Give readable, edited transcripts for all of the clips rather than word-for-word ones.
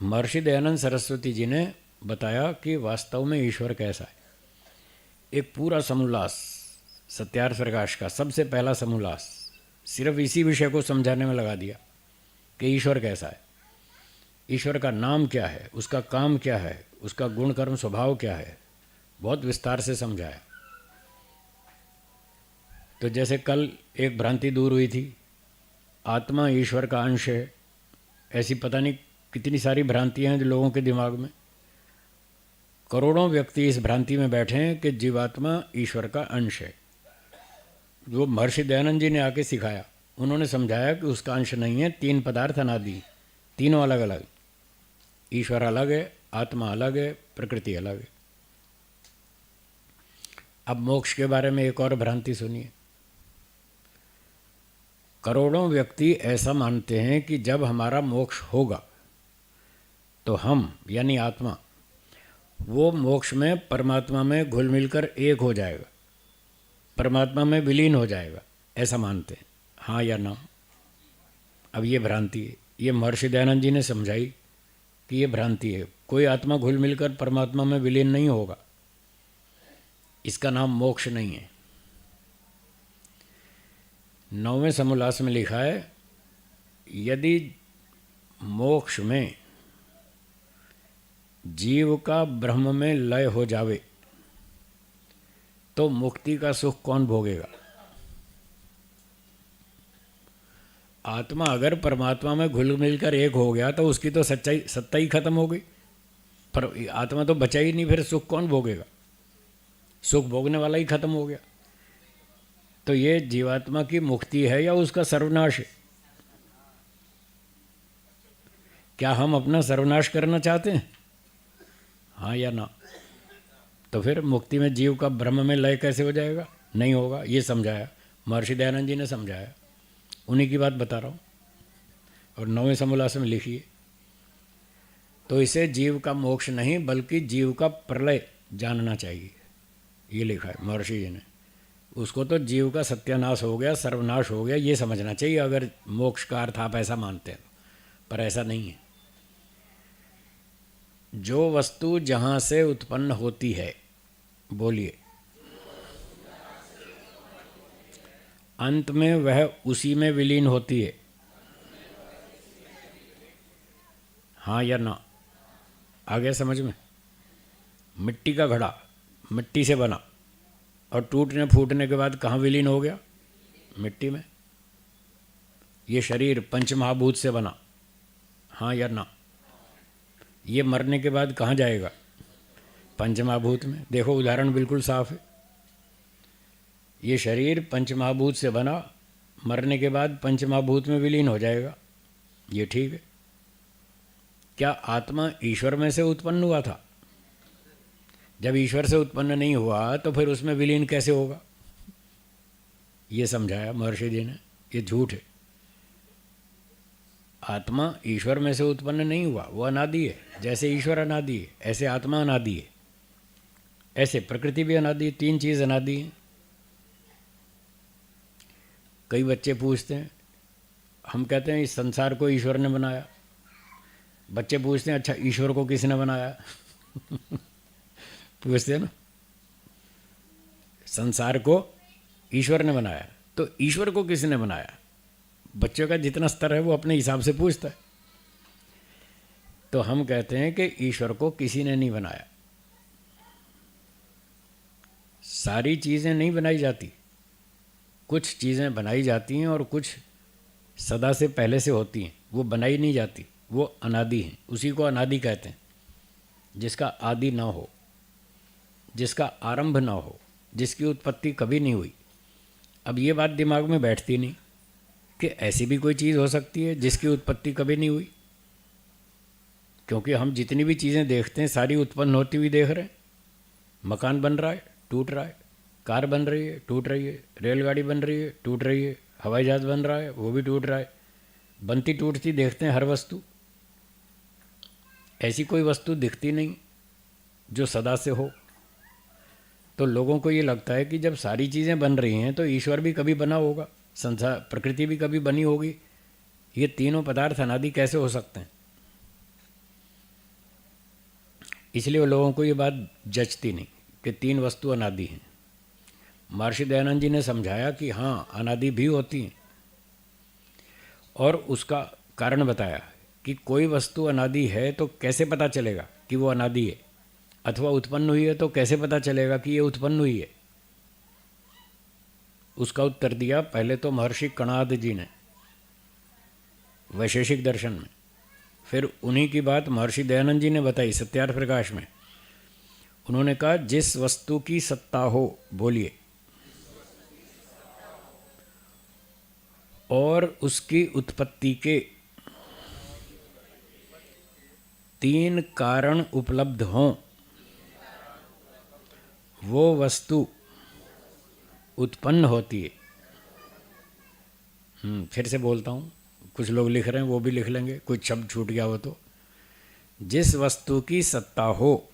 महर्षि दयानंद सरस्वती जी ने बताया कि वास्तव में ईश्वर कैसा है। एक पूरा समोल्लास सत्यार्थ प्रकाश का सबसे पहला समोल्लास सिर्फ इसी विषय को समझाने में लगा दिया कि ईश्वर कैसा है, ईश्वर का नाम क्या है, उसका काम क्या है, उसका गुण कर्म स्वभाव क्या है, बहुत विस्तार से समझाया। तो जैसे कल एक भ्रांति दूर हुई थी, आत्मा ईश्वर का अंश है, ऐसी पता नहीं कितनी सारी भ्रांतियां हैं जो लोगों के दिमाग में। करोड़ों व्यक्ति इस भ्रांति में बैठे हैं कि जीवात्मा ईश्वर का अंश है। जो महर्षि दयानंद जी ने आके सिखाया, उन्होंने समझाया कि उसका अंश नहीं है, तीन पदार्थ अनादि, तीनों अलग अलग, ईश्वर अलग है, आत्मा अलग है, प्रकृति अलग है। अब मोक्ष के बारे में एक और भ्रांति सुनिए। करोड़ों व्यक्ति ऐसा मानते हैं कि जब हमारा मोक्ष होगा तो हम यानी आत्मा वो मोक्ष में परमात्मा में घुल मिलकर एक हो जाएगा, परमात्मा में विलीन हो जाएगा, ऐसा मानते हैं। हाँ या ना? अब ये भ्रांति है, ये महर्षि दयानंद जी ने समझाई कि ये भ्रांति है। कोई आत्मा घुल मिलकर परमात्मा में विलीन नहीं होगा, इसका नाम मोक्ष नहीं है। 9वें समोल्लास में लिखा है, यदि मोक्ष में जीव का ब्रह्म में लय हो जावे तो मुक्ति का सुख कौन भोगेगा? आत्मा अगर परमात्मा में घुल मिलकर एक हो गया तो उसकी तो सत्ता ही खत्म हो गई, पर आत्मा तो बचा ही नहीं, फिर सुख कौन भोगेगा? सुख भोगने वाला ही खत्म हो गया। तो ये जीवात्मा की मुक्ति है या उसका सर्वनाश है? क्या हम अपना सर्वनाश करना चाहते हैं? हाँ या ना? तो फिर मुक्ति में जीव का ब्रह्म में लय कैसे हो जाएगा? नहीं होगा। ये समझाया महर्षि दयानंद जी ने, समझाया, उन्हीं की बात बता रहा हूँ। और 9वें समोल्लास में लिखिए, तो इसे जीव का मोक्ष नहीं बल्कि जीव का प्रलय जानना चाहिए, ये लिखा है महर्षि जी ने। उसको तो जीव का सत्यानाश हो गया, सर्वनाश हो गया, ये समझना चाहिए अगर मोक्ष का अर्थ आप ऐसा मानते हैं। पर ऐसा नहीं है। जो वस्तु जहाँ से उत्पन्न होती है, बोलिए, अंत में वह उसी में विलीन होती है। हाँ या ना? आ गया समझ में? मिट्टी का घड़ा मिट्टी से बना और टूटने फूटने के बाद कहाँ विलीन हो गया? मिट्टी में। ये शरीर पंचमहाभूत से बना। हाँ या ना? ये मरने के बाद कहाँ जाएगा? पंचमहाभूत में। देखो उदाहरण बिल्कुल साफ है। ये शरीर पंचमहाभूत से बना, मरने के बाद पंचमहाभूत में विलीन हो जाएगा, ये ठीक है। क्या आत्मा ईश्वर में से उत्पन्न हुआ था? जब ईश्वर से उत्पन्न नहीं हुआ तो फिर उसमें विलीन कैसे होगा? ये समझाया महर्षि जी ने, ये झूठ है। आत्मा ईश्वर में से उत्पन्न नहीं हुआ, वो अनादि है। जैसे ईश्वर अनादि है ऐसे आत्मा अनादि है, ऐसे प्रकृति भी अनादि है। तीन चीज़ अनादि है। कई बच्चे पूछते हैं, हम कहते हैं इस संसार को ईश्वर ने बनाया। बच्चे पूछते हैं अच्छा ईश्वर को किसने बनाया? पूछते हैं ना, संसार को ईश्वर ने बनाया, तो ईश्वर को किसने बनाया? बच्चों का जितना स्तर है वो अपने हिसाब से पूछता है। तो हम कहते हैं कि ईश्वर को किसी ने नहीं बनाया। सारी चीज़ें नहीं बनाई जाती, कुछ चीज़ें बनाई जाती हैं और कुछ सदा से पहले से होती हैं, वो बनाई नहीं जाती, वो अनादि हैं। उसी को अनादि कहते हैं, जिसका आदि ना हो, जिसका आरंभ ना हो, जिसकी उत्पत्ति कभी नहीं हुई। अब ये बात दिमाग में बैठती नहीं कि ऐसी भी कोई चीज़ हो सकती है जिसकी उत्पत्ति कभी नहीं हुई, क्योंकि हम जितनी भी चीज़ें देखते हैं सारी उत्पन्न होती हुई देख रहे हैं। मकान बन रहा है, टूट रहा है, कार बन रही है, टूट रही है, रेलगाड़ी बन रही है, टूट रही है, हवाई जहाज़ बन रहा है, वो भी टूट रहा है। बनती टूटती देखते हैं हर वस्तु। ऐसी कोई वस्तु दिखती नहीं जो सदा से हो। तो लोगों को ये लगता है कि जब सारी चीज़ें बन रही हैं तो ईश्वर भी कभी बना होगा, संसार प्रकृति भी कभी बनी होगी। ये तीनों पदार्थ अनादि कैसे हो सकते हैं? इसलिए वो लोगों को ये बात जचती नहीं कि तीन वस्तु अनादि हैं। महर्षि दयानंद जी ने समझाया कि हाँ, अनादि भी होती हैं, और उसका कारण बताया कि कोई वस्तु अनादि है तो कैसे पता चलेगा कि वो अनादि है, अथवा उत्पन्न हुई है तो कैसे पता चलेगा कि ये उत्पन्न हुई है। उसका उत्तर दिया पहले तो महर्षि कणाद जी ने वैशेषिक दर्शन में, फिर उन्हीं की बात महर्षि दयानंद जी ने बताई सत्यार्थ प्रकाश में। उन्होंने कहा जिस वस्तु की सत्ता हो, बोलिए, और उसकी उत्पत्ति के तीन कारण उपलब्ध हों, वो वस्तु उत्पन्न होती है। फिर से बोलता हूँ, कुछ लोग लिख रहे हैं, वो भी लिख लेंगे, कुछ शब्द छूट गया हो तो। जिस वस्तु की सत्ता हो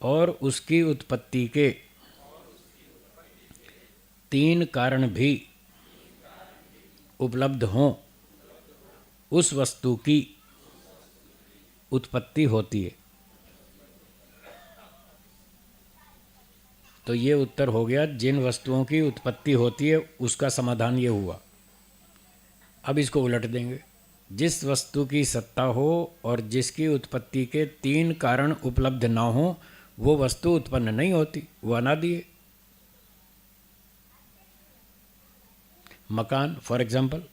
और उसकी उत्पत्ति के तीन कारण भी उपलब्ध हों, उस वस्तु की उत्पत्ति होती है। तो ये उत्तर हो गया, जिन वस्तुओं की उत्पत्ति होती है उसका समाधान ये हुआ। अब इसको उलट देंगे, जिस वस्तु की सत्ता हो और जिसकी उत्पत्ति के तीन कारण उपलब्ध ना हो, वो वस्तु उत्पन्न नहीं होती, वो अनादि है। मकान फॉर एग्जाम्पल,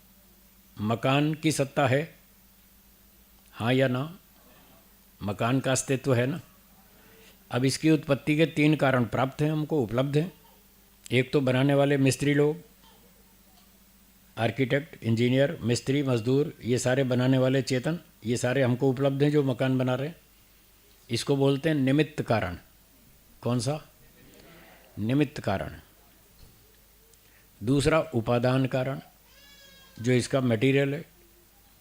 मकान की सत्ता है, हाँ या ना? मकान का अस्तित्व है ना। अब इसकी उत्पत्ति के तीन कारण प्राप्त हैं, हमको उपलब्ध हैं। एक तो बनाने वाले मिस्त्री लोग, आर्किटेक्ट, इंजीनियर, मिस्त्री, मजदूर, ये सारे बनाने वाले चेतन, ये सारे हमको उपलब्ध हैं जो मकान बना रहे हैं। इसको बोलते हैं निमित्त कारण। कौन सा? निमित्त कारण। दूसरा उपादान कारण, जो इसका मटेरियल है,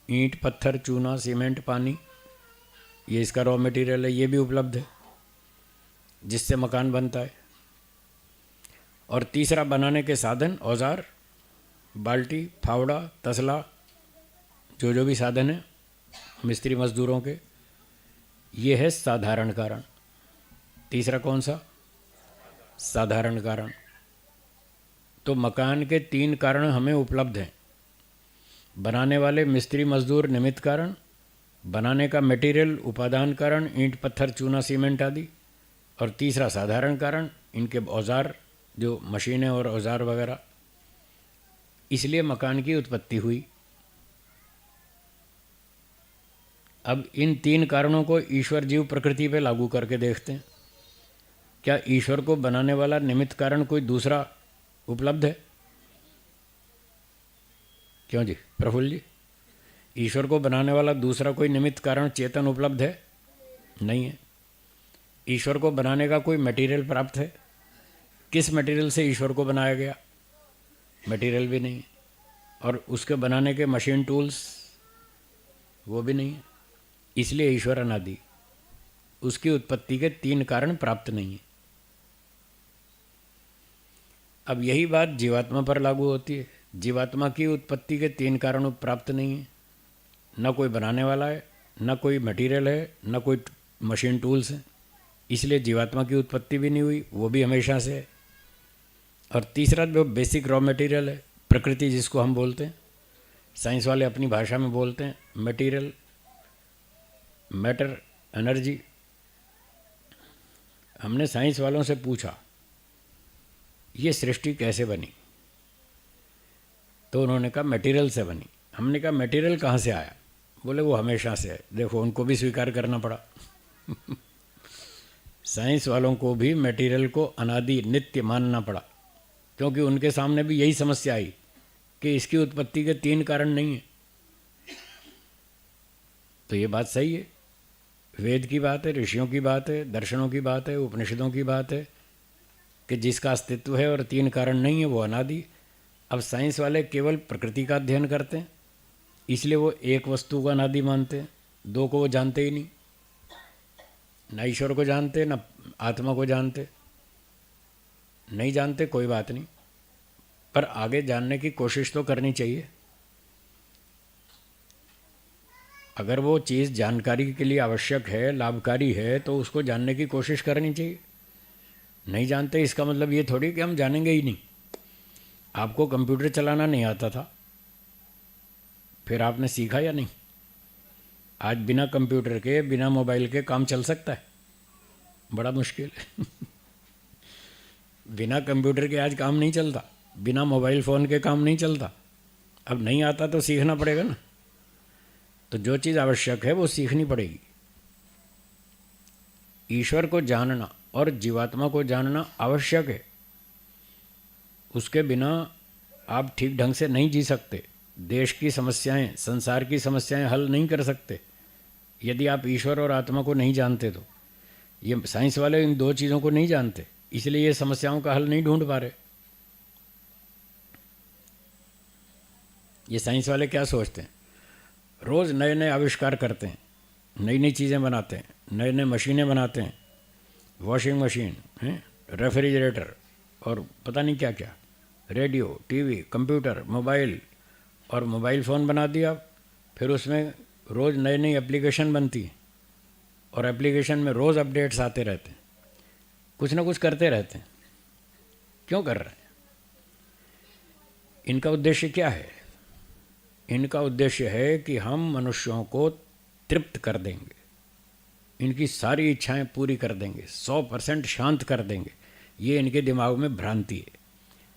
ईंट, पत्थर, चूना, सीमेंट, पानी, ये इसका रॉ मटेरियल है, ये भी उपलब्ध है जिससे मकान बनता है। और तीसरा बनाने के साधन, औजार, बाल्टी, फावड़ा, तसला, जो भी साधन है मिस्त्री मजदूरों के, ये है साधारण कारण। तीसरा कौन सा? साधारण कारण। तो मकान के तीन कारण हमें उपलब्ध हैं, बनाने वाले मिस्त्री मजदूर निमित्त कारण, बनाने का मटेरियल उपादान कारण, ईंट, पत्थर, चूना, सीमेंट आदि, और तीसरा साधारण कारण, इनके औजार, जो मशीनें और औजार वगैरह। इसलिए मकान की उत्पत्ति हुई। अब इन तीन कारणों को ईश्वर जीव प्रकृति पे लागू करके देखते हैं। क्या ईश्वर को बनाने वाला निमित्त कारण कोई दूसरा उपलब्ध है? क्यों जी प्रफुल्ल जी, ईश्वर को बनाने वाला दूसरा कोई निमित्त कारण चेतन उपलब्ध है? नहीं है। ईश्वर को बनाने का कोई मटेरियल प्राप्त है? किस मटेरियल से ईश्वर को बनाया गया? मटेरियल भी नहीं है। और उसके बनाने के मशीन टूल्स, वो भी नहीं है। इसलिए ईश्वर अनादि, उसकी उत्पत्ति के तीन कारण प्राप्त नहीं है। अब यही बात जीवात्मा पर लागू होती है। जीवात्मा की उत्पत्ति के तीन कारण प्राप्त नहीं है, न कोई बनाने वाला है, न कोई मटेरियल है, न कोई मशीन टूल्स हैं। इसलिए जीवात्मा की उत्पत्ति भी नहीं हुई, वो भी हमेशा से है। और तीसरा जो बेसिक रॉ मटेरियल है, प्रकृति जिसको हम बोलते हैं, साइंस वाले अपनी भाषा में बोलते हैं मटेरियल, मैटर, एनर्जी। हमने साइंस वालों से पूछा ये सृष्टि कैसे बनी, तो उन्होंने कहा मटेरियल से बनी। हमने कहा मटेरियल कहाँ से आया? बोले वो हमेशा से है। देखो उनको भी स्वीकार करना पड़ा। साइंस वालों को भी मटेरियल को अनादि नित्य मानना पड़ा, क्योंकि उनके सामने भी यही समस्या आई कि इसकी उत्पत्ति के तीन कारण नहीं है। तो ये बात सही है, वेद की बात है, ऋषियों की बात है, दर्शनों की बात है, उपनिषदों की बात है कि जिसका अस्तित्व है और तीन कारण नहीं है वो अनादि। अब साइंस वाले केवल प्रकृति का अध्ययन करते हैं, इसलिए वो एक वस्तु को अनादि मानते हैं, दो को वो जानते ही नहीं, न ईश्वर को जानते न आत्मा को जानते। नहीं जानते कोई बात नहीं, पर आगे जानने की कोशिश तो करनी चाहिए। अगर वो चीज़ जानकारी के लिए आवश्यक है, लाभकारी है, तो उसको जानने की कोशिश करनी चाहिए। नहीं जानते इसका मतलब ये थोड़ी कि हम जानेंगे ही नहीं। आपको कंप्यूटर चलाना नहीं आता था, फिर आपने सीखा या नहीं? आज बिना कंप्यूटर के, बिना मोबाइल के काम चल सकता है? बड़ा मुश्किल है। बिना कंप्यूटर के आज काम नहीं चलता, बिना मोबाइल फ़ोन के काम नहीं चलता। अब नहीं आता तो सीखना पड़ेगा ना। तो जो चीज़ आवश्यक है वो सीखनी पड़ेगी। ईश्वर को जानना और जीवात्मा को जानना आवश्यक है। उसके बिना आप ठीक ढंग से नहीं जी सकते। देश की समस्याएं, संसार की समस्याएं हल नहीं कर सकते यदि आप ईश्वर और आत्मा को नहीं जानते। तो ये साइंस वाले इन दो चीज़ों को नहीं जानते, इसलिए ये समस्याओं का हल नहीं ढूंढ पा रहे। ये साइंस वाले क्या सोचते हैं? रोज़ नए नए आविष्कार करते हैं, नई नई चीज़ें बनाते हैं, नए नए मशीनें बनाते हैं, वॉशिंग मशीन हैं, रेफ्रिजरेटर और पता नहीं क्या क्या, रेडियो, टीवी, कंप्यूटर, मोबाइल, और मोबाइल फ़ोन बना दिया। फिर उसमें रोज़ नई नई एप्लीकेशन बनती है और एप्लीकेशन में रोज़ अपडेट्स आते रहते हैं, कुछ ना कुछ करते रहते हैं। क्यों कर रहे हैं? इनका उद्देश्य क्या है? इनका उद्देश्य है कि हम मनुष्यों को तृप्त कर देंगे, इनकी सारी इच्छाएं पूरी कर देंगे, 100% शांत कर देंगे। ये इनके दिमाग में भ्रांति है,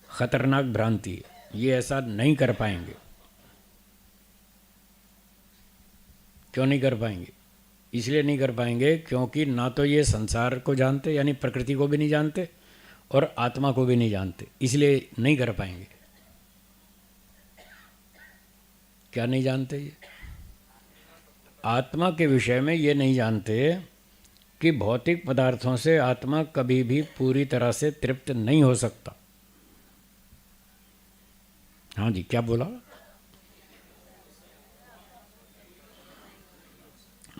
खतरनाक भ्रांति है। ये ऐसा नहीं कर पाएंगे। क्यों नहीं कर पाएंगे? इसलिए नहीं कर पाएंगे क्योंकि ना तो ये संसार को जानते, यानी प्रकृति को भी नहीं जानते, और आत्मा को भी नहीं जानते, इसलिए नहीं कर पाएंगे। क्या नहीं जानते? ये आत्मा के विषय में ये नहीं जानते कि भौतिक पदार्थों से आत्मा कभी भी पूरी तरह से तृप्त नहीं हो सकता। हाँ जी, क्या बोला?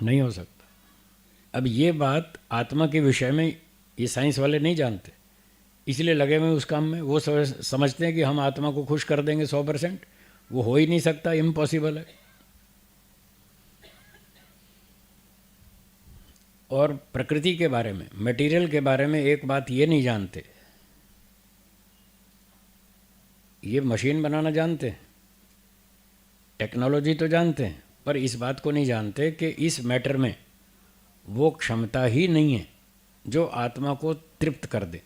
नहीं हो सकता। अब ये बात आत्मा के विषय में ये साइंस वाले नहीं जानते, इसलिए लगे हुए उस काम में। वो समझते हैं कि हम आत्मा को खुश कर देंगे 100%। वो हो ही नहीं सकता, इम्पॉसिबल है। और प्रकृति के बारे में, मटेरियल के बारे में एक बात ये नहीं जानते। ये मशीन बनाना जानते हैं, टेक्नोलॉजी तो जानते हैं, पर इस बात को नहीं जानते कि इस मैटर में वो क्षमता ही नहीं है जो आत्मा को तृप्त कर दे।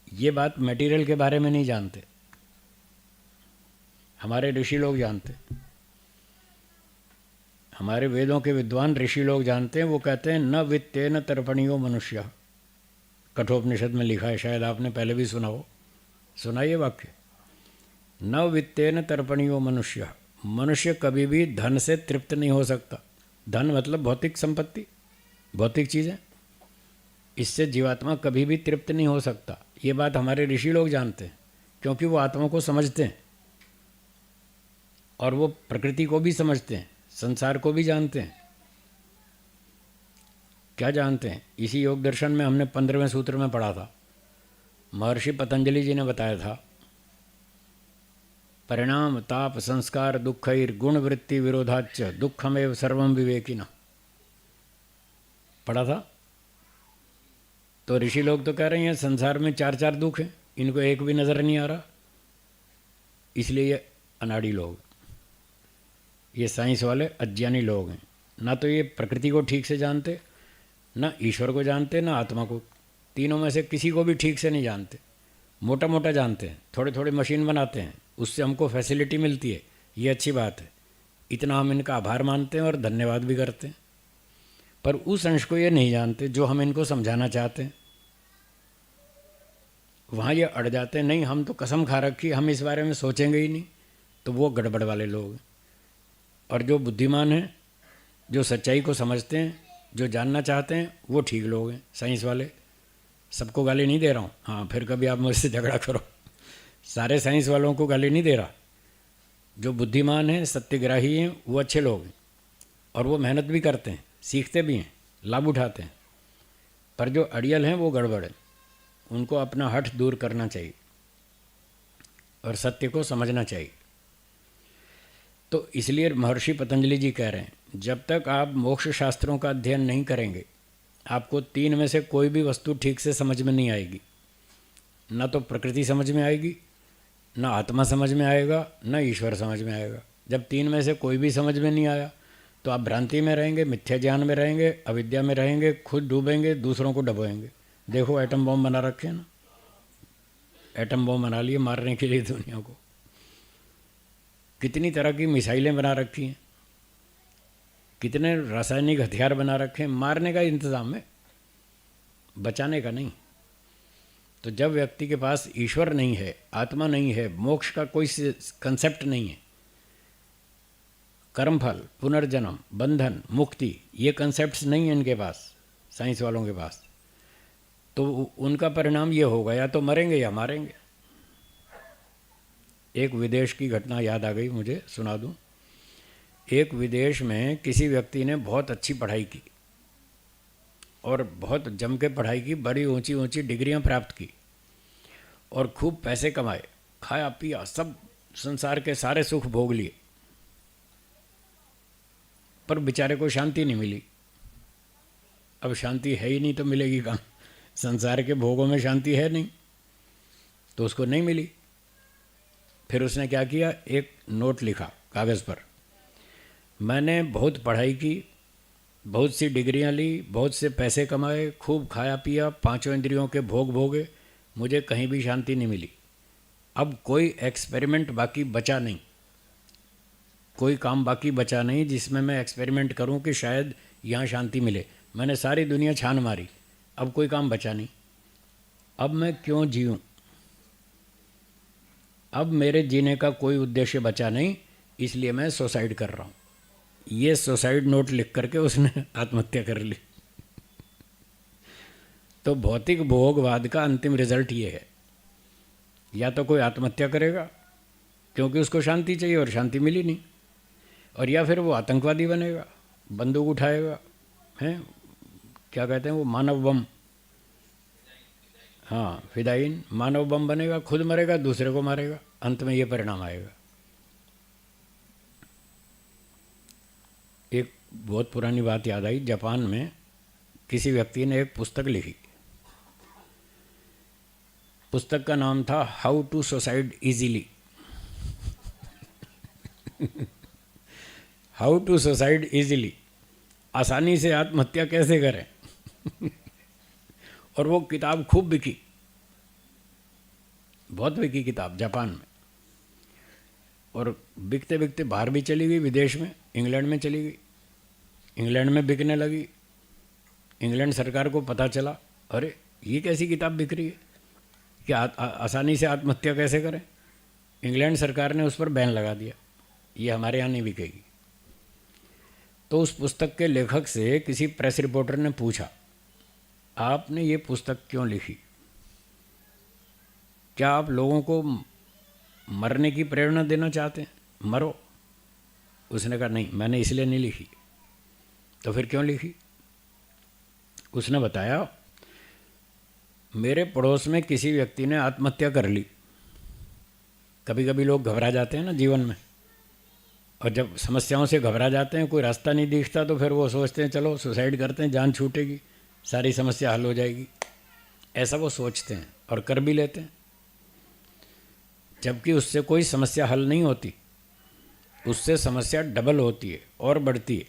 ये बात मटेरियल के बारे में नहीं जानते। हमारे ऋषि लोग जानते, हमारे वेदों के विद्वान ऋषि लोग जानते हैं। वो कहते हैं न वित्तेन तर्पणीयो मनुष्य। कठोपनिषद में लिखा है, शायद आपने पहले भी सुना हो। सुनाइए वाक्य, न वित्तेन तर्पणीयो मनुष्य। मनुष्य कभी भी धन से तृप्त नहीं हो सकता। धन मतलब भौतिक संपत्ति, भौतिक चीज़ें। इससे जीवात्मा कभी भी तृप्त नहीं हो सकता। ये बात हमारे ऋषि लोग जानते हैं, क्योंकि वो आत्मा को समझते हैं और वो प्रकृति को भी समझते हैं, संसार को भी जानते हैं। क्या जानते हैं? इसी योग दर्शन में हमने 15वें सूत्र में पढ़ा था, महर्षि पतंजलि जी ने बताया था, परिणाम ताप संस्कार दुखैर गुण वृत्ति विरोधाच दुखमेव सर्वम विवेकिना। पढ़ा था। तो ऋषि लोग तो कह रहे हैं संसार में 4 दुख हैं, इनको एक भी नज़र नहीं आ रहा, इसलिए ये अनाड़ी लोग, ये साइंस वाले अज्ञानी लोग हैं। ना तो ये प्रकृति को ठीक से जानते, ना ईश्वर को जानते, ना आत्मा को। तीनों में से किसी को भी ठीक से नहीं जानते। मोटा मोटा जानते हैं, थोड़े थोड़े मशीन बनाते हैं, उससे हमको फैसिलिटी मिलती है, ये अच्छी बात है, इतना हम इनका आभार मानते हैं और धन्यवाद भी करते हैं। पर उस अंश को ये नहीं जानते जो हम इनको समझाना चाहते हैं। वहाँ ये अड़ जाते हैं, नहीं हम तो कसम खा रखी, हम इस बारे में सोचेंगे ही नहीं। तो वो गड़बड़ वाले लोग हैं। और जो बुद्धिमान हैं, जो सच्चाई को समझते हैं, जो जानना चाहते हैं, वो ठीक लोग हैं, साइंस वाले। सबको गाली नहीं दे रहा हूँ, हाँ फिर कभी आप मुझसे झगड़ा करो। सारे साइंस वालों को गाली नहीं दे रहा। जो बुद्धिमान हैं, सत्यग्राही हैं, वो अच्छे लोग हैं और वो मेहनत भी करते हैं, सीखते भी हैं, लाभ उठाते हैं। पर जो अड़ियल हैं वो गड़बड़ है, उनको अपना हठ दूर करना चाहिए और सत्य को समझना चाहिए। तो इसलिए महर्षि पतंजलि जी कह रहे हैं जब तक आप मोक्ष शास्त्रों का अध्ययन नहीं करेंगे, आपको तीन में से कोई भी वस्तु ठीक से समझ में नहीं आएगी। न तो प्रकृति समझ में आएगी, न आत्मा समझ में आएगा, न ईश्वर समझ में आएगा। जब तीन में से कोई भी समझ में नहीं आया तो आप भ्रांति में रहेंगे, मिथ्या ज्ञान में रहेंगे, अविद्या में रहेंगे, खुद डूबेंगे, दूसरों को डुबोएंगे। देखो एटम बम बना रखे हैं ना, एटम बम बना लिए मारने के लिए दुनिया को। कितनी तरह की मिसाइलें बना रखी हैं, कितने रासायनिक हथियार बना रखे हैं, मारने का इंतज़ाम है, बचाने का नहीं। तो जब व्यक्ति के पास ईश्वर नहीं है, आत्मा नहीं है, मोक्ष का कोई कंसेप्ट नहीं है, कर्मफल, पुनर्जन्म, बंधन, मुक्ति, ये कंसेप्ट्स नहीं है इनके पास, साइंस वालों के पास, तो उनका परिणाम ये होगा, या तो मरेंगे या मारेंगे। एक विदेश की घटना याद आ गई मुझे, सुना दूं। एक विदेश में किसी व्यक्ति ने बहुत अच्छी पढ़ाई की और बहुत जम के पढ़ाई की, बड़ी ऊंची ऊंची डिग्रियां प्राप्त की और खूब पैसे कमाए, खाया पिया, सब संसार के सारे सुख भोग लिए, पर बेचारे को शांति नहीं मिली। अब शांति है ही नहीं तो मिलेगी कहाँ? संसार के भोगों में शांति है नहीं, तो उसको नहीं मिली। फिर उसने क्या किया, एक नोट लिखा कागज़ पर, मैंने बहुत पढ़ाई की, बहुत सी डिग्रियां ली, बहुत से पैसे कमाए, खूब खाया पिया, पांचों इंद्रियों के भोग भोगे, मुझे कहीं भी शांति नहीं मिली। अब कोई एक्सपेरिमेंट बाकी बचा नहीं, कोई काम बाकी बचा नहीं जिसमें मैं एक्सपेरिमेंट करूं कि शायद यहाँ शांति मिले। मैंने सारी दुनिया छान मारी, अब कोई काम बचा नहीं। अब मैं क्यों जीऊँ? अब मेरे जीने का कोई उद्देश्य बचा नहीं, इसलिए मैं सुसाइड कर रहा हूँ। ये सुसाइड नोट लिख करके उसने आत्महत्या कर ली। तो भौतिक भोगवाद का अंतिम रिजल्ट ये है, या तो कोई आत्महत्या करेगा क्योंकि उसको शांति चाहिए और शांति मिली नहीं, और या फिर वो आतंकवादी बनेगा, बंदूक उठाएगा, हैं क्या कहते हैं वो, मानव बम, हाँ फिदाइन, मानव बम बनेगा, खुद मरेगा, दूसरे को मारेगा, अंत में ये परिणाम आएगा। एक बहुत पुरानी बात याद आई, जापान में किसी व्यक्ति ने एक पुस्तक लिखी। पुस्तक का नाम था how to suicide easily. How to suicide easily, आसानी से आत्महत्या कैसे करें। और वो किताब खूब बिकी, बहुत बिकी किताब जापान में, और बिकते बिकते बाहर भी चली गई, विदेश में, इंग्लैंड में चली गई, इंग्लैंड में बिकने लगी। इंग्लैंड सरकार को पता चला, अरे ये कैसी किताब बिक रही है कि आसानी से आत्महत्या कैसे करें। इंग्लैंड सरकार ने उस पर बैन लगा दिया, ये हमारे यहाँ नहीं बिकेगी। तो उस पुस्तक के लेखक से किसी प्रेस रिपोर्टर ने पूछा, आपने ये पुस्तक क्यों लिखी? क्या आप लोगों को मरने की प्रेरणा देना चाहते हैं, मरो? उसने कहा नहीं, मैंने इसलिए नहीं लिखी। तो फिर क्यों लिखी? उसने बताया, मेरे पड़ोस में किसी व्यक्ति ने आत्महत्या कर ली। कभी कभी लोग घबरा जाते हैं ना जीवन में, और जब समस्याओं से घबरा जाते हैं, कोई रास्ता नहीं दिखता, तो फिर वो सोचते हैं चलो सुसाइड करते हैं, जान छूटेगी, सारी समस्या हल हो जाएगी। ऐसा वो सोचते हैं और कर भी लेते हैं, जबकि उससे कोई समस्या हल नहीं होती, उससे समस्या डबल होती है और बढ़ती है।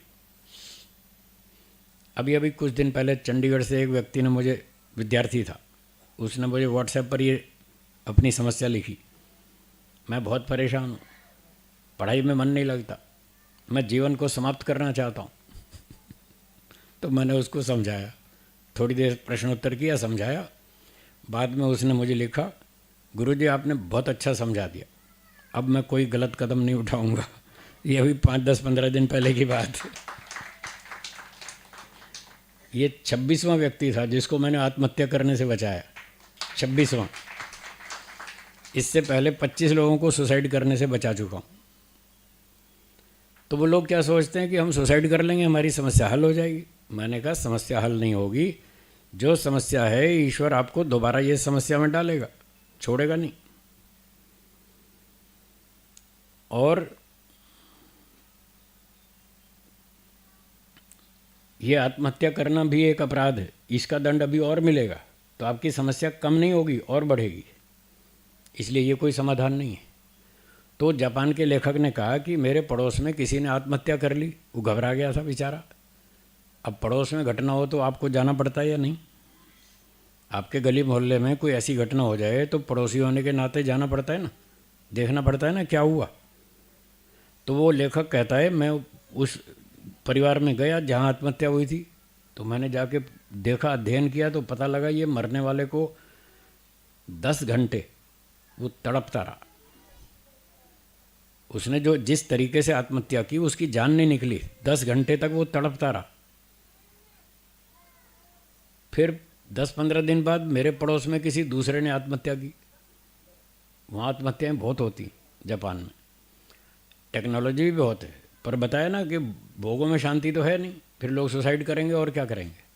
अभी अभी कुछ दिन पहले चंडीगढ़ से एक व्यक्ति ने मुझे, विद्यार्थी था, उसने मुझे व्हाट्सएप पर ये अपनी समस्या लिखी, मैं बहुत परेशान हूँ, पढ़ाई में मन नहीं लगता, मैं जीवन को समाप्त करना चाहता हूँ। तो मैंने उसको समझाया, थोड़ी देर प्रश्नोत्तर किया, समझाया। बाद में उसने मुझे लिखा, गुरुजी आपने बहुत अच्छा समझा दिया, अब मैं कोई गलत कदम नहीं उठाऊंगा। ये अभी 5-10-15 दिन पहले की बात है। ये 26वां व्यक्ति था जिसको मैंने आत्महत्या करने से बचाया, 26वां। इससे पहले 25 लोगों को सुसाइड करने से बचा चुका हूँ। तो वो लोग क्या सोचते हैं कि हम सुसाइड कर लेंगे, हमारी समस्या हल हो जाएगी। मैंने कहा समस्या हल नहीं होगी, जो समस्या है ईश्वर आपको दोबारा ये समस्या में डालेगा, छोड़ेगा नहीं। और ये आत्महत्या करना भी एक अपराध है, इसका दंड अभी और मिलेगा, तो आपकी समस्या कम नहीं होगी और बढ़ेगी। इसलिए ये कोई समाधान नहीं है। तो जापान के लेखक ने कहा कि मेरे पड़ोस में किसी ने आत्महत्या कर ली, वो घबरा गया था बेचारा। अब पड़ोस में घटना हो तो आपको जाना पड़ता है या नहीं? आपके गली मोहल्ले में कोई ऐसी घटना हो जाए तो पड़ोसी होने के नाते जाना पड़ता है ना, देखना पड़ता है ना क्या हुआ। तो वो लेखक कहता है मैं उस परिवार में गया जहाँ आत्महत्या हुई थी, तो मैंने जाके देखा, अध्ययन किया, तो पता लगा ये मरने वाले को 10 घंटे वो तड़पता रहा। उसने जो जिस तरीके से आत्महत्या की उसकी जान नहीं निकली, 10 घंटे तक वो तड़पता रहा। फिर 10-15 दिन बाद मेरे पड़ोस में किसी दूसरे ने आत्महत्या की। वहाँ आत्महत्याएँ बहुत होती जापान में, टेक्नोलॉजी भी बहुत है, पर बताया ना कि भोगों में शांति तो है नहीं, फिर लोग सुसाइड करेंगे और क्या करेंगे।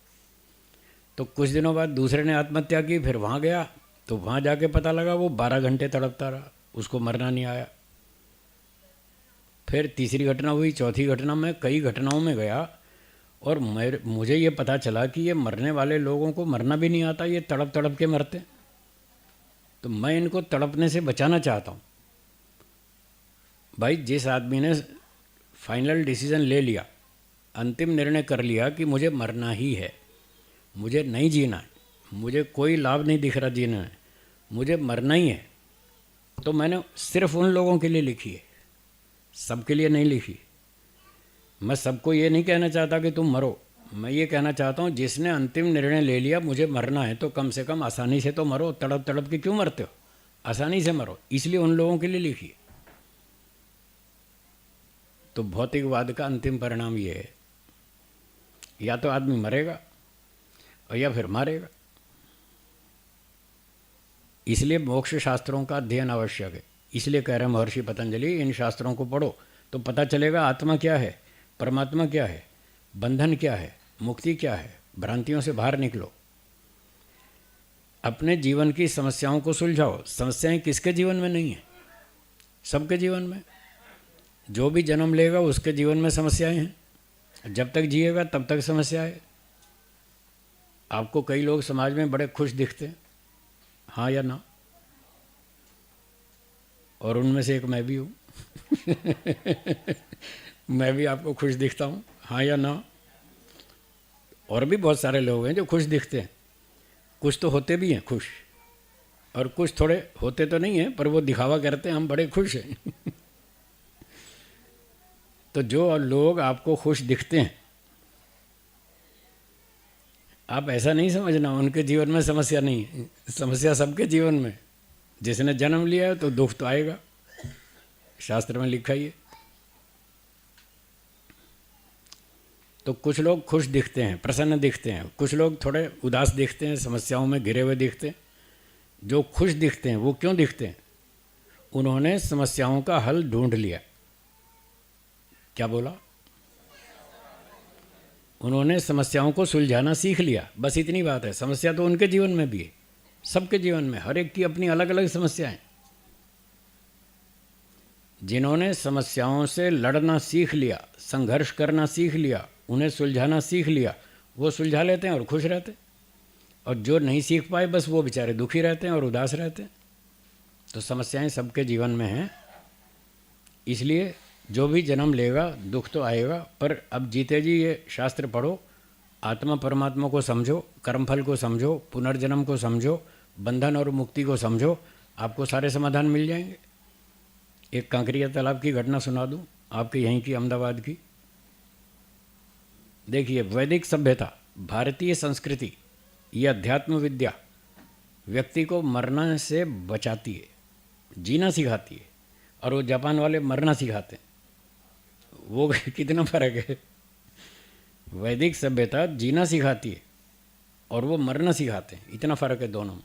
तो कुछ दिनों बाद दूसरे ने आत्महत्या की, फिर वहाँ गया तो वहाँ जाके पता लगा वो 12 घंटे तड़पता रहा, उसको मरना नहीं आया। फिर तीसरी घटना हुई, चौथी घटना में, कई घटनाओं में गया और मुझे ये पता चला कि ये मरने वाले लोगों को मरना भी नहीं आता, ये तड़प तड़प के मरते। तो मैं इनको तड़पने से बचाना चाहता हूँ। भाई जिस आदमी ने फाइनल डिसीजन ले लिया, अंतिम निर्णय कर लिया कि मुझे मरना ही है, मुझे नहीं जीना है, मुझे कोई लाभ नहीं दिख रहा जीना है, मुझे मरना ही है, तो मैंने सिर्फ उन लोगों के लिए लिखी है, सबके लिए नहीं लिखी। मैं सबको ये नहीं कहना चाहता कि तुम मरो, मैं ये कहना चाहता हूँ जिसने अंतिम निर्णय ले लिया मुझे मरना है तो कम से कम आसानी से तो मरो। तड़प तड़प के क्यों मरते हो, आसानी से मरो, इसलिए उन लोगों के लिए लिखी है। तो भौतिकवाद का अंतिम परिणाम ये है, या तो आदमी मरेगा और या फिर मारेगा। इसलिए मोक्ष शास्त्रों का अध्ययन आवश्यक है। इसलिए कह रहे हैं महर्षि पतंजलि, इन शास्त्रों को पढ़ो तो पता चलेगा आत्मा क्या है, परमात्मा क्या है, बंधन क्या है, मुक्ति क्या है। भ्रांतियों से बाहर निकलो, अपने जीवन की समस्याओं को सुलझाओ। समस्याएं किसके जीवन में नहीं है, सबके जीवन में। जो भी जन्म लेगा उसके जीवन में समस्याएं हैं, जब तक जिएगा तब तक समस्या है। आपको कई लोग समाज में बड़े खुश दिखते हैं, हाँ या ना? और उनमें से एक मैं भी हूँ मैं भी आपको खुश दिखता हूँ, हाँ या ना? और भी बहुत सारे लोग हैं जो खुश दिखते हैं, कुछ तो होते भी हैं खुश, और कुछ थोड़े होते तो नहीं हैं पर वो दिखावा करते हैं हम बड़े खुश हैं तो जो लोग आपको खुश दिखते हैं, आप ऐसा नहीं समझना उनके जीवन में समस्या नहीं है। समस्या सबके जीवन में। जिसने जन्म लिया है तो दुख तो आएगा, शास्त्र में लिखा ही है। तो कुछ लोग खुश दिखते हैं, प्रसन्न दिखते हैं, कुछ लोग थोड़े उदास दिखते हैं, समस्याओं में घिरे हुए दिखते हैं। जो खुश दिखते हैं वो क्यों दिखते हैं? उन्होंने समस्याओं का हल ढूंढ लिया। क्या बोला? उन्होंने समस्याओं को सुलझाना सीख लिया, बस इतनी बात है। समस्या तो उनके जीवन में भी है, सबके जीवन में, हर एक की अपनी अलग अलग समस्याएं। जिन्होंने समस्याओं से लड़ना सीख लिया, संघर्ष करना सीख लिया, उन्हें सुलझाना सीख लिया, वो सुलझा लेते हैं और खुश रहते हैं। और जो नहीं सीख पाए बस वो बेचारे दुखी रहते हैं और उदास रहते हैं। तो समस्याएं सबके जीवन में हैं। इसलिए जो भी जन्म लेगा दुख तो आएगा, पर अब जीते जी ये शास्त्र पढ़ो, आत्मा परमात्मा को समझो, कर्मफल को समझो, पुनर्जन्म को समझो, बंधन और मुक्ति को समझो, आपको सारे समाधान मिल जाएंगे। एक कांकरिया तालाब की घटना सुना दूं, आपके यहीं की, अहमदाबाद की। देखिए, वैदिक सभ्यता, भारतीय संस्कृति, ये अध्यात्म विद्या व्यक्ति को मरना से बचाती है, जीना सिखाती है। और वो जापान वाले मरना सिखाते हैं। वो कितना फर्क है। वैदिक सभ्यता जीना सिखाती है और वो मरना सिखाते हैं, इतना फ़र्क है दोनों में।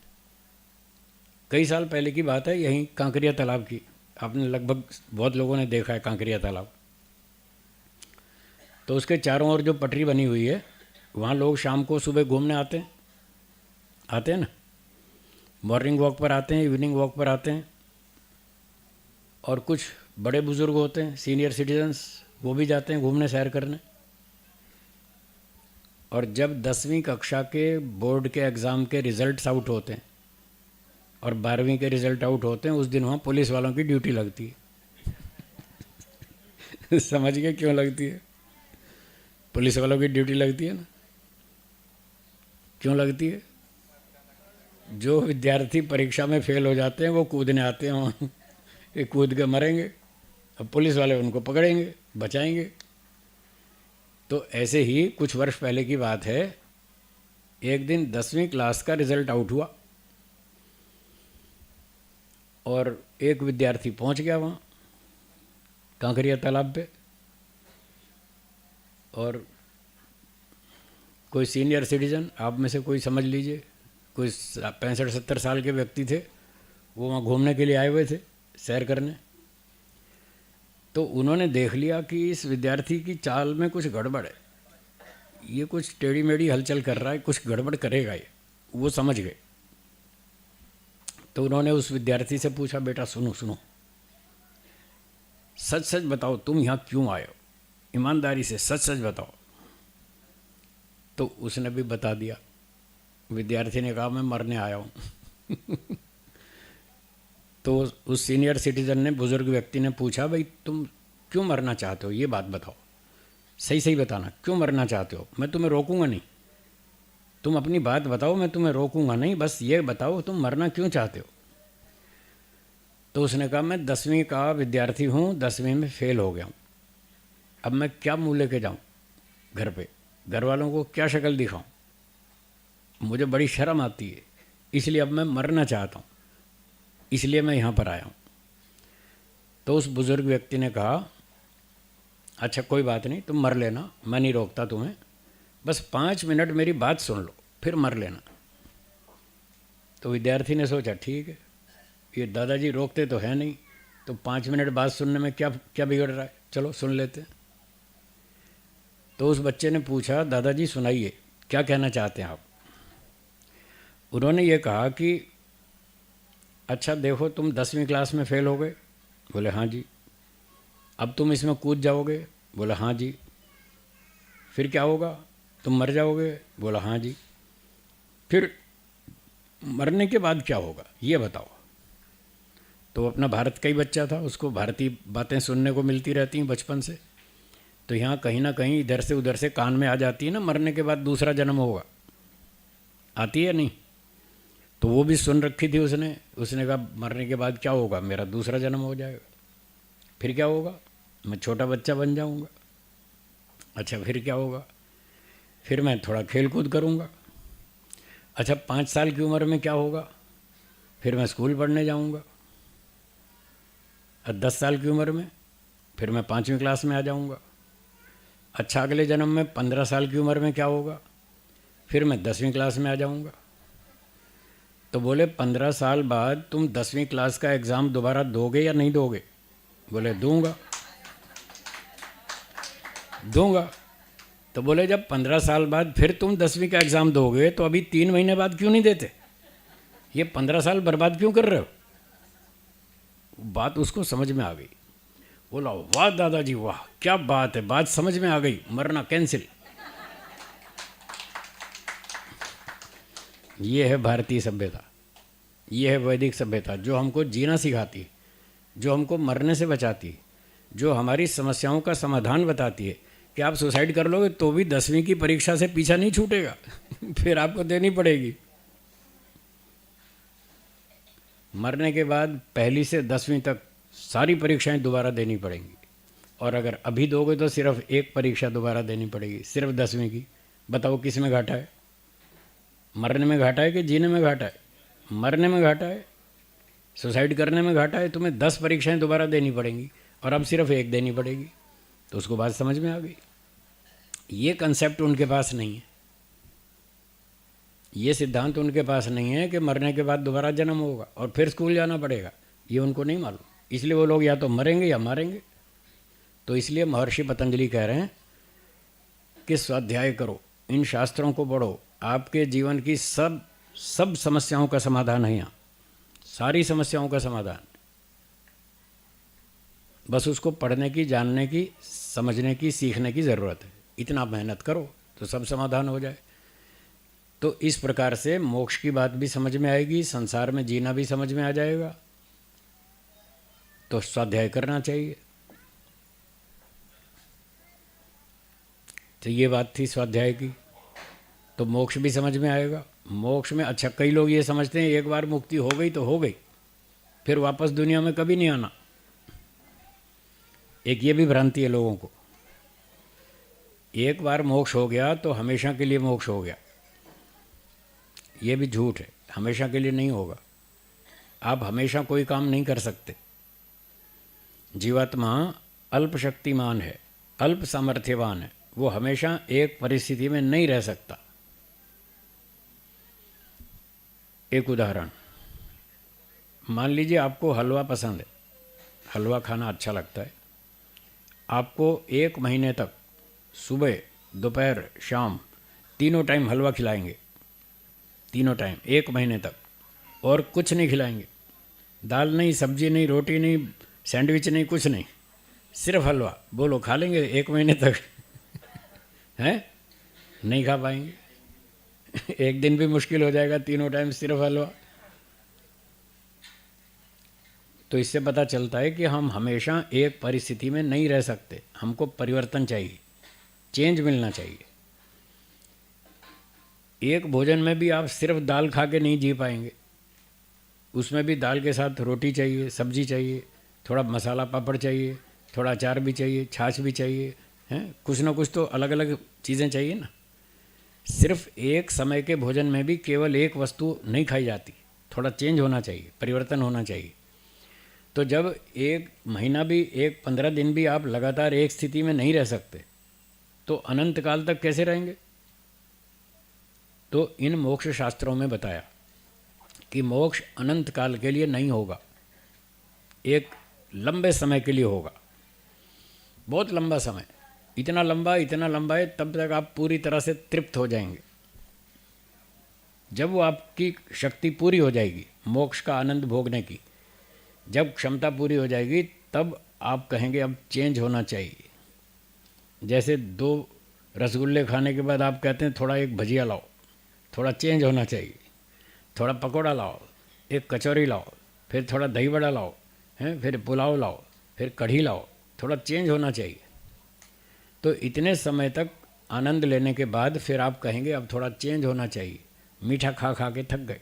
कई साल पहले की बात है, यहीं कांकरिया तालाब की। आपने लगभग बहुत लोगों ने देखा है कांकरिया तालाब। तो उसके चारों ओर जो पटरी बनी हुई है, वहाँ लोग शाम को सुबह घूमने आते हैं ना, मॉर्निंग वॉक पर आते हैं, इवनिंग वॉक पर आते हैं। और कुछ बड़े बुज़ुर्ग होते हैं, सीनियर सिटीजन्स, वो भी जाते हैं घूमने, सैर करने। और जब 10वीं कक्षा के बोर्ड के एग्ज़ाम के रिज़ल्ट्स आउट होते हैं और 12वीं के रिज़ल्ट आउट होते हैं, उस दिन वहाँ पुलिस वालों की ड्यूटी लगती है। समझ गए क्यों लगती है? पुलिस वालों की ड्यूटी लगती है ना, क्यों लगती है? जो विद्यार्थी परीक्षा में फेल हो जाते हैं वो कूदने आते हैं वहाँ, ये कूद के मरेंगे, अब पुलिस वाले उनको पकड़ेंगे, बचाएंगे। तो ऐसे ही कुछ वर्ष पहले की बात है, एक दिन 10वीं क्लास का रिज़ल्ट आउट हुआ और एक विद्यार्थी पहुंच गया वहाँ कांकरिया तालाब पे, और कोई सीनियर सिटीजन, आप में से कोई समझ लीजिए, कोई 65-70 साल के व्यक्ति थे, वो वहाँ घूमने के लिए आए हुए थे, सैर करने। तो उन्होंने देख लिया कि इस विद्यार्थी की चाल में कुछ गड़बड़ है, ये कुछ टेढ़ी मेढ़ी हलचल कर रहा है, कुछ गड़बड़ करेगा ये, वो समझ गए। तो उन्होंने उस विद्यार्थी से पूछा, बेटा सुनो सुनो, सच सच बताओ तुम यहाँ क्यों आए हो, ईमानदारी से सच सच बताओ। तो उसने भी बता दिया। विद्यार्थी ने कहा, मैं मरने आया हूँ। तो उस सीनियर सिटीजन ने, बुज़ुर्ग व्यक्ति ने पूछा, भाई तुम क्यों मरना चाहते हो, ये बात बताओ, सही सही बताना, क्यों मरना चाहते हो, मैं तुम्हें रोकूंगा नहीं, तुम अपनी बात बताओ, मैं तुम्हें रोकूंगा नहीं, बस ये बताओ तुम मरना क्यों चाहते हो। तो उसने कहा, मैं 10वीं का विद्यार्थी हूँ, 10वीं में फेल हो गया हूँ, अब मैं क्या मुँह लेके जाऊँ घर पे, घर वालों को क्या शक्ल दिखाऊँ, मुझे बड़ी शर्म आती है, इसलिए अब मैं मरना चाहता हूँ, इसलिए मैं यहाँ पर आया हूँ। तो उस बुज़ुर्ग व्यक्ति ने कहा, अच्छा कोई बात नहीं, तुम मर लेना, मैं नहीं रोकता तुम्हें, बस 5 मिनट मेरी बात सुन लो, फिर मर लेना। तो विद्यार्थी ने सोचा, ठीक है, ये दादाजी रोकते तो है नहीं, तो 5 मिनट बात सुनने में क्या क्या बिगड़ रहा है, चलो सुन लेते हैं। तो उस बच्चे ने पूछा, दादाजी सुनाइए, क्या कहना चाहते हैं आप। उन्होंने ये कहा कि अच्छा देखो, तुम 10वीं क्लास में फेल हो गए, बोले हाँ जी, अब तुम इसमें कूद जाओगे, बोला हाँ जी, फिर क्या होगा, तुम मर जाओगे, बोला हाँ जी, फिर मरने के बाद क्या होगा ये बताओ। तो अपना भारत का ही बच्चा था, उसको भारतीय बातें सुनने को मिलती रहती हैं बचपन से, तो यहाँ कहीं ना कहीं इधर से उधर से कान में आ जाती है ना, मरने के बाद दूसरा जन्म होगा, आती है नहीं, तो वो भी सुन रखी थी उसने कहा, मरने के बाद क्या होगा, मेरा दूसरा जन्म हो जाएगा, फिर क्या होगा, मैं छोटा बच्चा बन जाऊंगा, अच्छा फिर क्या होगा, फिर मैं थोड़ा खेल कूद करूँगा, अच्छा 5 साल की उम्र में क्या होगा, फिर मैं स्कूल पढ़ने जाऊँगा, और 10 साल की उम्र में फिर मैं 5वीं क्लास में आ जाऊँगा, अच्छा अगले जन्म में 15 साल की उम्र में क्या होगा, फिर मैं 10वीं क्लास में आ जाऊँगा। तो बोले 15 साल बाद तुम 10वीं क्लास का एग्ज़ाम दोबारा दोगे या नहीं दोगे, बोले दूंगा। तो बोले जब 15 साल बाद फिर तुम 10वीं का एग्ज़ाम दोगे तो अभी 3 महीने बाद क्यों नहीं देते, ये 15 साल बर्बाद क्यों कर रहे हो। बात उसको समझ में आ गई, बोला वाह दादाजी वाह, क्या बात है, बात समझ में आ गई, मरना कैंसिल। ये है भारतीय सभ्यता, ये है वैदिक सभ्यता, जो हमको जीना सिखाती है, जो हमको मरने से बचाती है, जो हमारी समस्याओं का समाधान बताती है कि आप सुसाइड कर लोगे तो भी 10वीं की परीक्षा से पीछा नहीं छूटेगा। फिर आपको देनी पड़ेगी। मरने के बाद पहली से 10वीं तक सारी परीक्षाएं दोबारा देनी पड़ेंगी, और अगर अभी दोगे तो सिर्फ एक परीक्षा दोबारा देनी पड़ेगी, सिर्फ 10वीं की। बताओ किस में घाटा है, मरने में घाटा है कि जीने में घाटा है। मरने में घाटा है, सुसाइड करने में घाटा है, तुम्हें 10 परीक्षाएं दोबारा देनी पड़ेंगी और अब सिर्फ एक देनी पड़ेगी। तो उसको बात समझ में आ गई। ये कंसेप्ट उनके पास नहीं है, ये सिद्धांत उनके पास नहीं है कि मरने के बाद दोबारा जन्म होगा और फिर स्कूल जाना पड़ेगा, ये उनको नहीं मालूम। इसलिए वो लोग या तो मरेंगे या मारेंगे। तो इसलिए महर्षि पतंजलि कह रहे हैं कि स्वाध्याय करो, इन शास्त्रों को पढ़ो, आपके जीवन की सब समस्याओं का समाधान है यहाँ, सारी समस्याओं का समाधान। बस उसको पढ़ने की, जानने की, समझने की, सीखने की ज़रूरत है। इतना मेहनत करो तो सब समाधान हो जाए। तो इस प्रकार से मोक्ष की बात भी समझ में आएगी, संसार में जीना भी समझ में आ जाएगा। तो स्वाध्याय करना चाहिए। तो ये बात थी स्वाध्याय की। तो मोक्ष भी समझ में आएगा। मोक्ष में अच्छा, कई लोग ये समझते हैं एक बार मुक्ति हो गई तो हो गई, फिर वापस दुनिया में कभी नहीं आना। एक ये भी भ्रांति है लोगों को, एक बार मोक्ष हो गया तो हमेशा के लिए मोक्ष हो गया। ये भी झूठ है, हमेशा के लिए नहीं होगा। आप हमेशा कोई काम नहीं कर सकते। जीवात्मा अल्प शक्तिमान है, अल्प सामर्थ्यवान है, वो हमेशा एक परिस्थिति में नहीं रह सकता। एक उदाहरण, मान लीजिए आपको हलवा पसंद है, हलवा खाना अच्छा लगता है। आपको 1 महीने तक सुबह, दोपहर, शाम तीनों टाइम हलवा खिलाएंगे, तीनों टाइम 1 महीने तक, और कुछ नहीं खिलाएंगे। दाल नहीं, सब्जी नहीं, रोटी नहीं, सैंडविच नहीं, कुछ नहीं, सिर्फ हलवा। बोलो खा लेंगे 1 महीने तक? हैं? नहीं खा पाएंगे। एक दिन भी मुश्किल हो जाएगा, तीनों टाइम सिर्फ हलवा। तो इससे पता चलता है कि हम हमेशा एक परिस्थिति में नहीं रह सकते। हमको परिवर्तन चाहिए, चेंज मिलना चाहिए। एक भोजन में भी आप सिर्फ दाल खा के नहीं जी पाएंगे, उसमें भी दाल के साथ रोटी चाहिए, सब्जी चाहिए, थोड़ा मसाला पापड़ चाहिए, थोड़ा अचार भी चाहिए, छाछ भी चाहिए, हैं? कुछ ना कुछ तो अलग अलग चीज़ें चाहिए ना। सिर्फ एक समय के भोजन में भी केवल एक वस्तु नहीं खाई जाती, थोड़ा चेंज होना चाहिए, परिवर्तन होना चाहिए। तो जब 1 महीना भी, 15 दिन भी आप लगातार एक स्थिति में नहीं रह सकते, तो अनंत काल तक कैसे रहेंगे? तो इन मोक्ष शास्त्रों में बताया कि मोक्ष अनंत काल के लिए नहीं होगा, एक लंबे समय के लिए होगा, बहुत लंबा समय। इतना लंबा है तब तक आप पूरी तरह से तृप्त हो जाएंगे। जब वो आपकी शक्ति पूरी हो जाएगी मोक्ष का आनंद भोगने की, जब क्षमता पूरी हो जाएगी, तब आप कहेंगे अब चेंज होना चाहिए। जैसे 2 रसगुल्ले खाने के बाद आप कहते हैं थोड़ा एक भजिया लाओ, थोड़ा चेंज होना चाहिए, थोड़ा पकौड़ा लाओ, एक कचौरी लाओ, फिर थोड़ा दही बड़ा लाओ, हैं, फिर पुलाव लाओ, फिर कढ़ी लाओ, थोड़ा चेंज होना चाहिए। तो इतने समय तक आनंद लेने के बाद फिर आप कहेंगे अब थोड़ा चेंज होना चाहिए। मीठा खा खा के थक गए,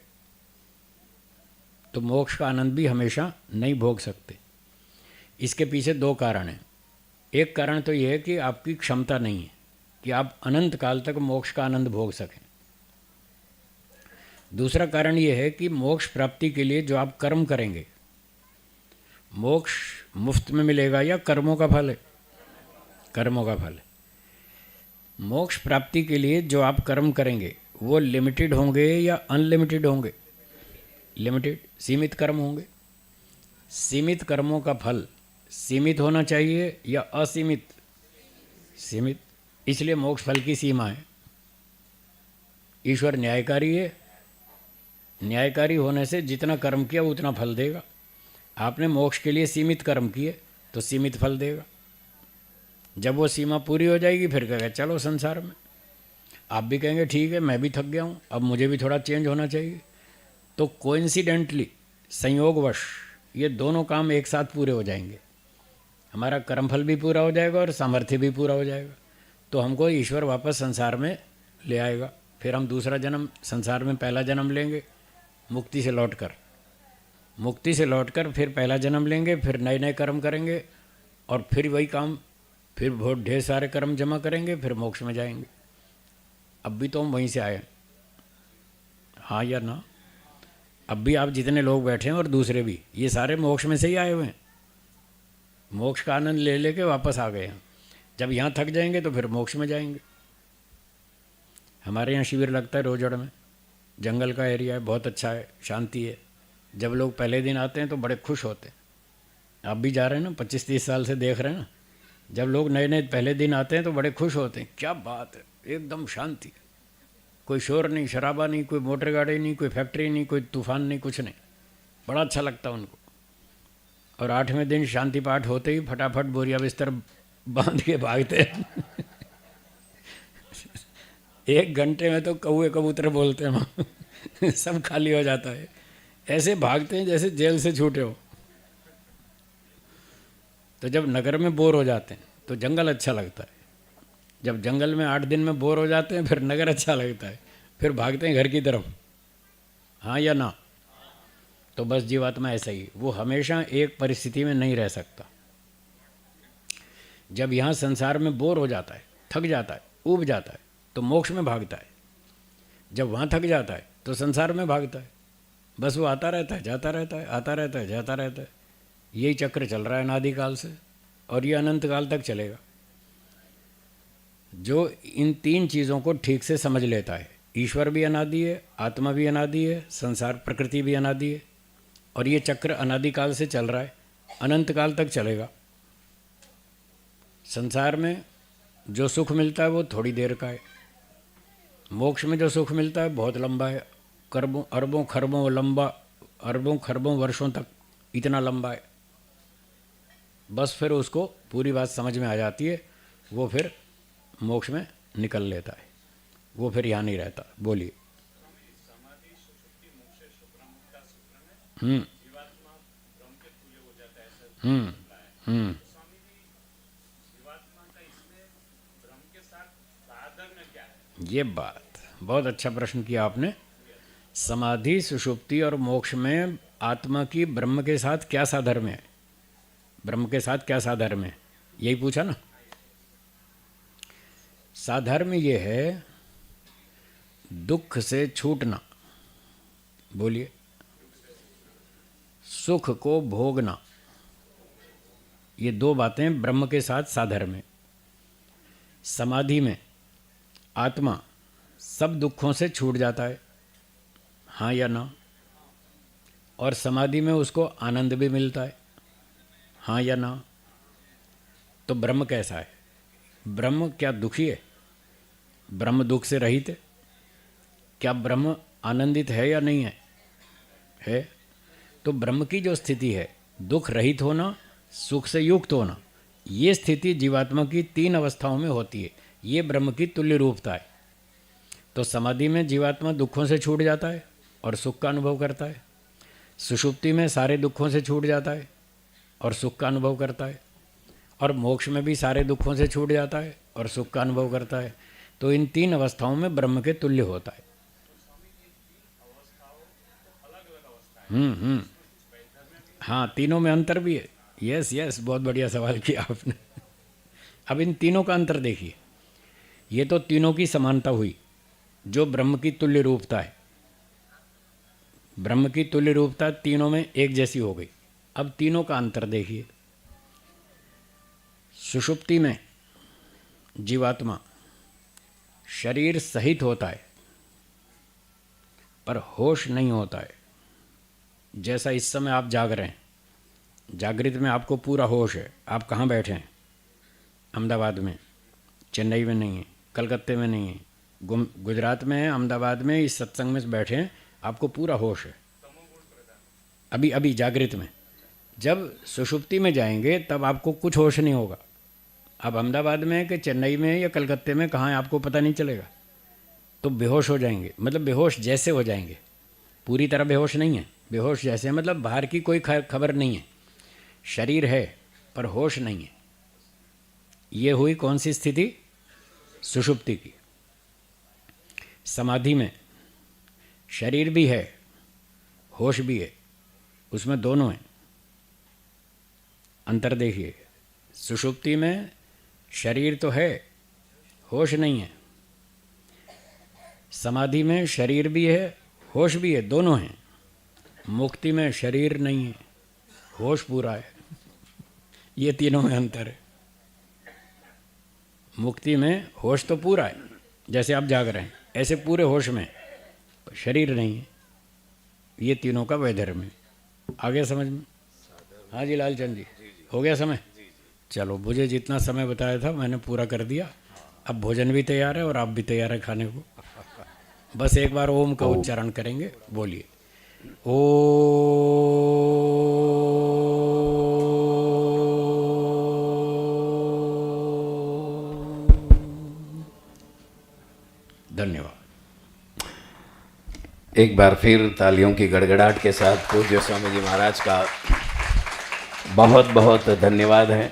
तो मोक्ष का आनंद भी हमेशा नहीं भोग सकते। इसके पीछे 2 कारण हैं। एक कारण तो यह है कि आपकी क्षमता नहीं है कि आप अनंत काल तक मोक्ष का आनंद भोग सकें। दूसरा कारण यह है कि मोक्ष प्राप्ति के लिए जो आप कर्म करेंगे, मोक्ष मुफ्त में मिलेगा या कर्मों का फल है? कर्मों का फल है। मोक्ष प्राप्ति के लिए जो आप कर्म करेंगे वो लिमिटेड होंगे या अनलिमिटेड होंगे? लिमिटेड, सीमित कर्म होंगे। सीमित कर्मों का फल सीमित होना चाहिए या असीमित? सीमित। इसलिए मोक्ष फल की सीमा है। ईश्वर न्यायकारी है, न्यायकारी होने से जितना कर्म किया उतना फल देगा। आपने मोक्ष के लिए सीमित कर्म किए तो सीमित फल देगा। जब वो सीमा पूरी हो जाएगी फिर कहेगा चलो संसार में। आप भी कहेंगे ठीक है, मैं भी थक गया हूँ, अब मुझे भी थोड़ा चेंज होना चाहिए। तो कोइंसिडेंटली, संयोगवश, ये दोनों काम एक साथ पूरे हो जाएंगे। हमारा कर्मफल भी पूरा हो जाएगा और सामर्थ्य भी पूरा हो जाएगा। तो हमको ईश्वर वापस संसार में ले आएगा। फिर हम दूसरा जन्म, संसार में पहला जन्म लेंगे मुक्ति से लौटकर, मुक्ति से लौटकर फिर पहला जन्म लेंगे, फिर नए नए कर्म करेंगे और फिर वही काम, फिर बहुत ढेर सारे कर्म जमा करेंगे, फिर मोक्ष में जाएंगे। अब भी तो हम वहीं से आए, हाँ या ना? अब भी आप जितने लोग बैठे हैं और दूसरे भी, ये सारे मोक्ष में से ही आए हुए हैं। मोक्ष का आनंद ले लेके वापस आ गए हैं। जब यहाँ थक जाएंगे तो फिर मोक्ष में जाएंगे। हमारे यहाँ शिविर लगता है रोजड़ में, जंगल का एरिया है, बहुत अच्छा है, शांति है। जब लोग पहले दिन आते हैं तो बड़े खुश होते हैं। आप भी जा रहे हैं ना, 25-30 साल से देख रहे हैं ना। जब लोग नए नए पहले दिन आते हैं तो बड़े खुश होते हैं, क्या बात है, एकदम शांति, कोई शोर नहीं, शराबा नहीं, कोई मोटर गाड़ी नहीं, कोई फैक्ट्री नहीं, कोई तूफान नहीं, कुछ नहीं। बड़ा अच्छा लगता है उनको। और 8वें दिन शांति पाठ होते ही फटाफट बोरिया बिस्तर बांध के भागते हैं। 1 घंटे में तो कौवे कबूतर बोलते हैं वहाँ सब खाली हो जाता है। ऐसे भागते हैं जैसे जेल से छूटे हो। तो जब नगर में बोर हो जाते हैं तो जंगल अच्छा लगता है। जब जंगल में 8 दिन में बोर हो जाते हैं फिर नगर अच्छा लगता है, फिर भागते हैं घर की तरफ। हाँ या ना? तो बस जीवात्मा ऐसा ही, वो हमेशा एक परिस्थिति में नहीं रह सकता। जब यहाँ संसार में बोर हो जाता है, थक जाता है, ऊब जाता है, तो मोक्ष में भागता है। जब वहाँ थक जाता है तो संसार में भागता है। बस वो आता रहता है, जाता रहता है, आता रहता है, जाता रहता है। यही चक्र चल रहा है अनादिकाल से, और ये अनंत काल तक चलेगा। जो इन 3 चीज़ों को ठीक से समझ लेता है, ईश्वर भी अनादि है, आत्मा भी अनादि है, संसार प्रकृति भी अनादि है, और ये चक्र अनादिकाल से चल रहा है, अनंत काल तक चलेगा। संसार में जो सुख मिलता है वो थोड़ी देर का है, मोक्ष में जो सुख मिलता है बहुत लंबा है, करबों अरबों खरबों लंबा, अरबों खरबों वर्षों तक इतना लंबा है। बस फिर उसको पूरी बात समझ में आ जाती है, वो फिर मोक्ष में निकल लेता है, वो फिर यहाँ नहीं रहता। बोलिए। हम्म हम्म हम्म ये बात बहुत अच्छा प्रश्न किया आपने। समाधि, सुषुप्ति और मोक्ष में आत्मा की ब्रह्म के साथ क्या साधर्म्य है? ब्रह्म के साथ क्या साधर्म्य है, यही पूछा ना? साधर्म्य ये है दुख से छूटना। बोलिए। सुख को भोगना, ये 2 बातें ब्रह्म के साथ साधर्म्य। समाधि में आत्मा सब दुखों से छूट जाता है, हाँ या ना? और समाधि में उसको आनंद भी मिलता है, हाँ या ना? तो ब्रह्म कैसा है? ब्रह्म क्या दुखी है? ब्रह्म दुख से रहित है? क्या ब्रह्म आनंदित है या नहीं है? है। तो ब्रह्म की जो स्थिति है, दुख रहित होना, सुख से युक्त होना, ये स्थिति जीवात्मा की 3 अवस्थाओं में होती है। ये ब्रह्म की तुल्य रूपता है। तो समाधि में जीवात्मा दुखों से छूट जाता है और सुख का अनुभव करता है। सुषुप्ति में सारे दुखों से छूट जाता है और सुख का अनुभव करता है। और मोक्ष में भी सारे दुखों से छूट जाता है और सुख का अनुभव करता है। तो इन 3 अवस्थाओं में ब्रह्म के तुल्य होता है। हम्म। हाँ, तीनों में अंतर भी है। यस यस, बहुत बढ़िया सवाल किया आपने। अब इन तीनों का अंतर देखिए। ये तो तीनों की समानता हुई, जो ब्रह्म की तुल्य रूपता है। ब्रह्म की तुल्य रूपता तीनों में एक जैसी हो गई। अब तीनों का अंतर देखिए। सुषुप्ति में जीवात्मा शरीर सहित होता है पर होश नहीं होता है। जैसा इस समय आप जाग रहे हैं, जागृत में आपको पूरा होश है। आप कहाँ बैठे हैं? अहमदाबाद में, चेन्नई में नहीं है, कलकत्ते में नहीं है, गुजरात में है, अहमदाबाद में इस सत्संग में बैठे हैं, आपको पूरा होश है अभी अभी जागृत में। जब सुषुप्ति में जाएंगे तब आपको कुछ होश नहीं होगा। आप अहमदाबाद में कि चेन्नई में या कलकत्ते में कहाँ है आपको पता नहीं चलेगा। तो बेहोश हो जाएंगे, मतलब बेहोश जैसे हो जाएंगे। पूरी तरह बेहोश नहीं है, बेहोश जैसे, मतलब बाहर की कोई खबर नहीं है। शरीर है पर होश नहीं है। ये हुई कौन सी स्थिति? सुषुप्ति की। समाधि में शरीर भी है, होश भी है, उसमें दोनों हैं। अंतर देखिए। सुषुप्ति में शरीर तो है, होश नहीं है। समाधि में शरीर भी है, होश भी है, दोनों हैं। मुक्ति में शरीर नहीं है, होश पूरा है। ये तीनों में अंतर है। मुक्ति में होश तो पूरा है, जैसे आप जाग रहे हैं ऐसे पूरे होश में, शरीर नहीं है। ये तीनों का वैधर्म है। आगे समझ में? हाँ जी लालचंद जी, हो गया समय? चलो, मुझे जितना समय बताया था मैंने पूरा कर दिया। अब भोजन भी तैयार है और आप भी तैयार है खाने को। बस एक बार ओम का उच्चारण करेंगे। बोलिए। ओ धन्यवाद। एक बार फिर तालियों की गड़गड़ाहट के साथ पूज्य स्वामी जी महाराज का बहुत बहुत धन्यवाद है।